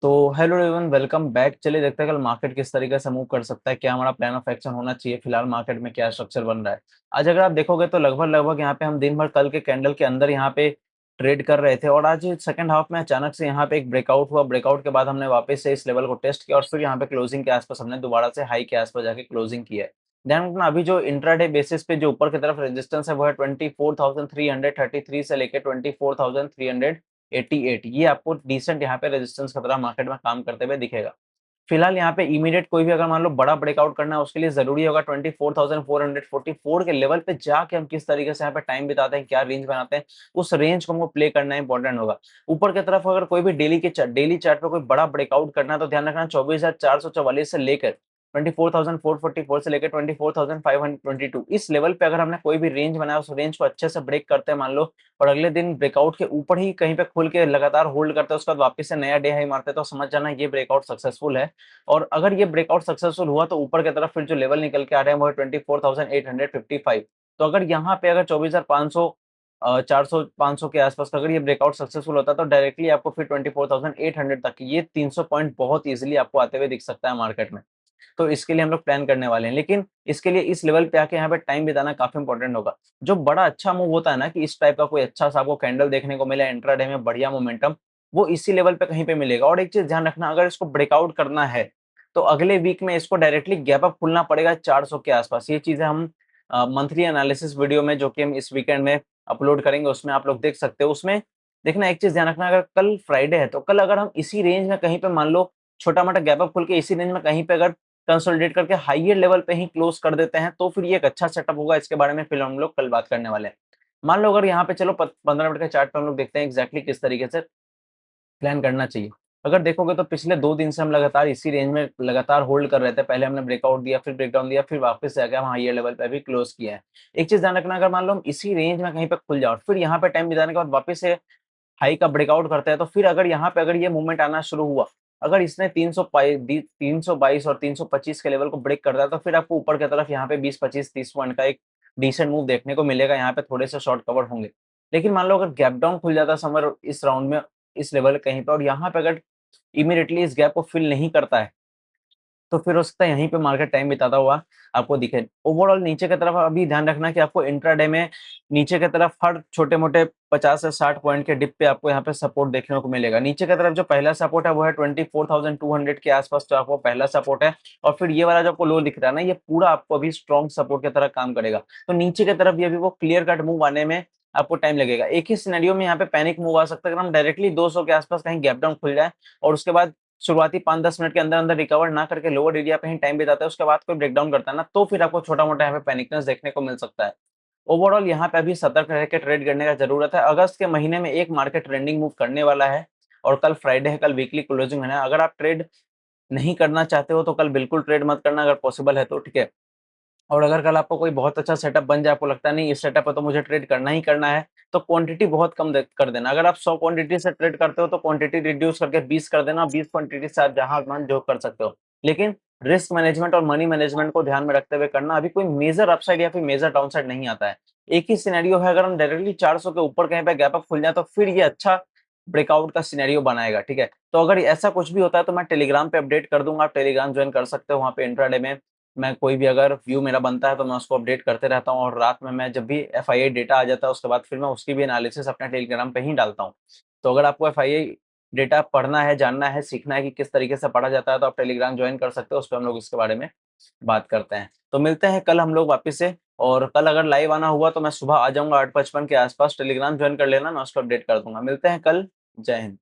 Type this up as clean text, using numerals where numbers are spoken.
तो hello everyone, welcome back. चलिए देखते हैं कल मार्केट किस तरीके से मूव कर सकता है, क्या हमारा प्लान ऑफ एक्शन होना चाहिए, फिलहाल मार्केट में क्या स्ट्रक्चर बन रहा है। आज अगर आप देखोगे तो लगभग लगभग यहाँ पे हम दिन भर कल के कैंडल के अंदर यहाँ पे ट्रेड कर रहे थे और आज सेकंड हाफ में अचानक से यहाँ पे एक ब्रेकआउट हुआ। ब्रेकआउट के बाद हमने वापस से इस लेवल को टेस्ट किया और फिर यहाँ पे क्लोजिंग के आसपास हमने दोबारा से हाई के आसपास जाके क्लोजिंग की है। ध्यान रखना, अभी जो इंट्राडे बेसिस पे जो ऊपर की तरफ रेजिस्टेंस है वो है 24,333 से लेकर 24,388। ये आपको डिसेंट यहाँ पे रेजिस्टेंस की तरह मार्केट में काम करते हुए दिखेगा। फिलहाल यहाँ पे इमीडिएट कोई भी अगर मान लो बड़ा ब्रेकआउट करना है उसके लिए जरूरी होगा 24,444 के लेवल पे जाके हम किस तरीके से यहाँ पे टाइम बिताते हैं, क्या रेंज बनाते हैं, उस रेंज को हमको प्ले करना इंपॉर्टेंट होगा। ऊपर की तरफ अगर कोई भी डेली चार्ट पे कोई बड़ा ब्रेकआउट करना है तो ध्यान रखना 24,444 से लेकर 24,444 से लेकर 24,522 इस लेवल पे अगर हमने कोई भी रेंज बनाया उस रेंज को अच्छे से ब्रेक करते हैं मान लो, और अगले दिन ब्रेकआउट के ऊपर ही कहीं पे खुल के लगातार होल्ड करते हैं, उसके बाद वापस से नया डे हाई मारते हैं, तो समझ जाना ये ब्रेकआउट सक्सेसफुल है। और अगर ये ब्रेकआउट सक्सेसफुल हुआ तो ऊपर की तरफ फिर जो लेवल निकल के आ रहे हैं वो है 24,855। तो अगर यहाँ पे अगर 24,500 400 500 के आसपास का अगर ये ब्रेकआउट सक्सेसफुल होता है तो डायरेक्टली आपको फिर 24,800 तक ये 300 पॉइंट बहुत इजीली आपको आते हुए दिख सकता है मार्केट में। तो इसके लिए हम लोग प्लान करने वाले हैं, लेकिन इसके लिए इस लेवल पे आके यहाँ पे टाइम बिताना काफी इंपॉर्टेंट होगा। जो बड़ा अच्छा मूव होता है ना कि इस टाइप का कोई अच्छा सा आपको कैंडल देखने को मिले इंट्राडे में बढ़िया मोमेंटम, वो इसी लेवल पे कहीं पे मिलेगा। और एक चीज ध्यान रखना, अगर इसको ब्रेकआउट करना है तो अगले वीक में इसको डायरेक्टली गैप अप खुलना पड़ेगा 400 के आसपास। ये चीजें हम मंथली एनालिसिस वीडियो में जो कि हम इस वीकेंड में अपलोड करेंगे उसमें आप लोग देख सकते हो। उसमें देखना, एक चीज ध्यान रखना, अगर कल फ्राइडे है तो कल अगर हम इसी रेंज में कहीं पे मान लो छोटा मोटा गैप अप खुल के इसी रेंज में कहीं पे अगर कंसोलिडेट करके हाइयर लेवल पे ही क्लोज कर देते हैं तो फिर ये एक अच्छा सेटअप होगा। इसके बारे में फिर हम लोग कल बात करने वाले हैं। मान लो अगर यहाँ पे चलो 15 मिनट के चार्ट पे हम लोग देखते हैं एग्जैक्टली किस तरीके से प्लान करना चाहिए। अगर देखोगे तो पिछले 2 दिन से हम लगातार इसी रेंज में लगातार होल्ड कर रहे थे। पहले हमने ब्रेकआउट दिया, फिर ब्रेकडाउन दिया, फिर वापस से आके हम हाइयर लेवल पे भी क्लोज किया है। एक चीज ध्यान रखना, अगर मान लो हम इसी रेंज में कहीं पे खुल जाओ और फिर यहाँ पे टाइम बिताने के बाद वापस से हाई का ब्रेकआउट करता है तो फिर अगर यहाँ पे अगर ये मूवमेंट आना शुरू हुआ, अगर इसने 322 और 325 के लेवल को ब्रेक करता है तो फिर आपको ऊपर की तरफ यहाँ पे 20 25 30 पॉइंट का एक डिसेंट मूव देखने को मिलेगा। यहाँ पे थोड़े से शॉर्ट कवर होंगे। लेकिन मान लो अगर गैप डाउन खुल जाता है समर इस राउंड में इस लेवल कहीं पे और यहाँ पे अगर इमीडिएटली इस गैप को फिल नहीं करता है तो फिर हो सकता है यहीं पे मार्केट टाइम बिताता हुआ आपको दिखे। ओवरऑल नीचे की तरफ अभी ध्यान रखना कि आपको इंट्राडे में नीचे की तरफ हर छोटे-मोटे 50 से 60 पॉइंट के डिप पे आपको यहाँ पे सपोर्ट देखने को मिलेगा। नीचे की तरफ जो पहला सपोर्ट है वो है 24,200 के आसपास, जो आपको पहला सपोर्ट है। और फिर ये वाला जो आपको लो दिख रहा है ना, ये पूरा आपको अभी स्ट्रॉन्ग सपोर्ट की तरह काम करेगा। तो नीचे की तरफ ये भी वो क्लियर कट मूव आने में आपको टाइम लगेगा। एक ही सिनेरियो में यहाँ पे पैनिक मूव आ सकता है अगर हम डायरेक्टली 200 के आसपास कहीं गैप डाउन खुल जाए और उसके बाद शुरुआती 5-10 मिनट के अंदर-अंदर रिकवर ना करके लोअर एरिया पे ही टाइम बिताता है, उसके बाद कोई ब्रेकडाउन करता है ना, तो फिर आपको छोटा-मोटा यहाँ पे पैनिकनेस देखने को मिल सकता है। ओवरऑल यहाँ पे अभी सतर्क रह के ट्रेड करने का जरूरत है। अगस्त के महीने में एक मार्केट ट्रेंडिंग मूव करने वाला है और कल फ्राइडे है, कल वीकली क्लोजिंग है। अगर आप ट्रेड नहीं करना चाहते हो तो कल बिल्कुल ट्रेड मत करना अगर पॉसिबल है तो, ठीक है। और अगर कल आपको कोई बहुत अच्छा सेटअप बन जाए, आपको लगता है नहीं इस सेटअप पे तो मुझे ट्रेड करना ही करना है, तो क्वांटिटी बहुत कम कर देना। अगर आप 100 क्वांटिटी से ट्रेड करते हो तो क्वांटिटी रिड्यूस करके 20 कर देना। 20 क्वांटिटी से आप जहां मन जो कर सकते हो, लेकिन रिस्क मैनेजमेंट और मनी मैनेजमेंट को ध्यान में रखते हुए करना। अभी कोई मेजर अपसाइड या फिर मेजर डाउनसाइड नहीं आता है। एक ही सिनेरियो है, अगर हम डायरेक्टली 400 के ऊपर कहीं पे गैप अप खुल जाए तो फिर ये अच्छा ब्रेकआउट का सिनेरियो बनाएगा, ठीक है। तो अगर ऐसा कुछ भी होता है तो मैं टेलीग्राम पे अपडेट कर दूंगा, आप टेलीग्राम ज्वाइन कर सकते हो। वहाँ पे इंट्राडे में मैं कोई भी अगर व्यू मेरा बनता है तो मैं उसको अपडेट करते रहता हूँ, और रात में मैं जब भी एफआईआई डेटा आ जाता है उसके बाद फिर मैं उसकी भी एनालिसिस अपने टेलीग्राम पे ही डालता हूँ। तो अगर आपको एफआईआई डेटा पढ़ना है, जानना है, सीखना है कि किस तरीके से पढ़ा जाता है तो आप टेलीग्राम ज्वाइन कर सकते हो। उस पर हम लोग इसके बारे में बात करते हैं। तो मिलते हैं कल हम लोग वापिस से। और कल अगर लाइव आना हुआ तो मैं सुबह आ जाऊंगा 8:55 के आसपास। टेलीग्राम ज्वाइन कर लेना, मैं उसको अपडेट कर दूंगा। मिलते हैं कल। जय हिंद।